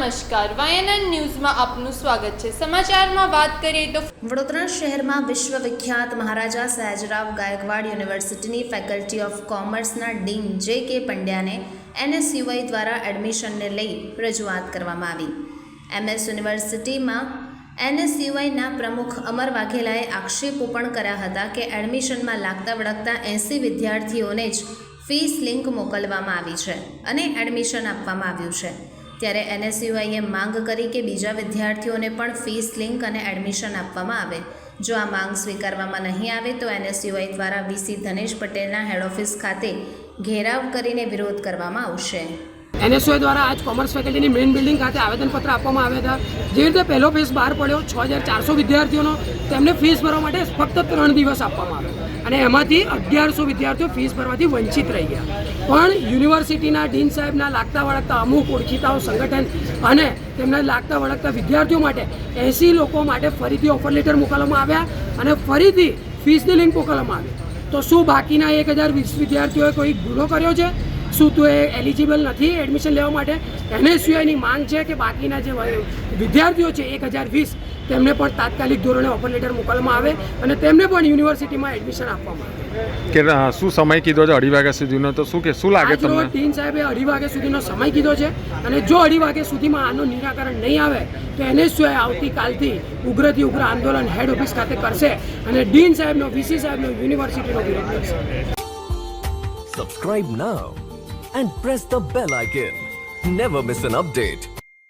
નમસ્કાર, વાયએનએન ન્યૂઝમાં આપનું સ્વાગત છે। સમાચારમાં વાત કરીએ તો વડોદરા શહેરમાં વિશ્વવિખ્યાત મહારાજા સયાજરાવ ગાયકવાડ યુનિવર્સિટીની ફેકલ્ટી ઓફ કોમર્સના ડીન જે.કે. પંડ્યાને એનએસયુઆઈ દ્વારા એડમિશનને લઈ રજૂઆત કરવામાં આવી। એમએસ યુનિવર્સિટીમાં એનએસયુઆઈના પ્રમુખ અમર વાઘેલાએ આક્ષેપો પણ કર્યા હતા કે એડમિશનમાં લાગતા વળગતા 80 વિદ્યાર્થીઓને જ ફીસ લિંક મોકલવામાં આવી છે અને એડમિશન આપવામાં આવ્યું છે। ત્યારે એનએસયુઆઈએ માંગ કરી કે બીજા વિદ્યાર્થીઓને પણ ફીસ લિંક અને એડમિશન આપવામાં આવે। જો આ માંગ સ્વીકારવામાં નહીં આવે તો એનએસયુઆઈ દ્વારા વીસી ધનેશ પટેલના હેડ ઓફિસ ખાતે ઘેરાવ કરીને વિરોધ કરવામાં આવશે। એનએસયુઆઈ દ્વારા આજ કોમર્સ ફેકલ્ટીની મેઇન બિલ્ડિંગ ખાતે આવેદનપત્ર આપવામાં આવ્યા હતા। જે રીતે પહેલો ફેઝ બહાર પડ્યો 6400 વિદ્યાર્થીઓનો, તેમને ફીસ ભરવા માટે ફક્ત 3 દિવસ આપવામાં આવ્યા અને એમાંથી 1100 વિદ્યાર્થીઓ ફીસ ભરવાથી વંચિત રહી ગયા। પણ યુનિવર્સિટીના ડીન સાહેબના લાગતા વળગતા અમુક ઓળખીતાઓ સંગઠન અને તેમના લાગતા વળગતા વિદ્યાર્થીઓ માટે 80 લોકો માટે ફરીથી ઓફર લેટર મોકલવામાં આવ્યા અને ફરીથી ફીસની લિંક મોકલવામાં આવી। તો શું બાકીના 1020 વિદ્યાર્થીઓએ કોઈ ગુનો કર્યો છે? શું તો એ એલિજિબલ નથી એડમિશન લેવા માટે? એનએસયુઆઈની માંગ છે કે બાકીના જે વિદ્યાર્થીઓ છે 1020 તેમને પણ તાત્કાલિક ધોરણે ઓફર લેટર મોકલવામાં આવે અને તેમને પણ યુનિવર્સિટીમાં એડમિશન આપવામાં આવે। કે શું સમય કીધો છે? 2:30 વાગ્યા સુધીનો? તો શું લાગે તમને? ડીન સાહેબે 2:30 વાગ્યા સુધીનો સમય કીધો છે અને જો 2:30 વાગ્યા સુધીમાં આનું નિરાકરણ નહીં આવે તો એનએસયુઆઈ આવતીકાલથી ઉગ્રથી ઉગ્ર આંદોલન હેડ ઓફિસ ખાતે કરશે અને ડીન સાહેબનો, વીસી સાહેબનો, યુનિવર્સિટીનો વિરોધ કરશે। Subscribe now and press the bell icon. Never miss an update.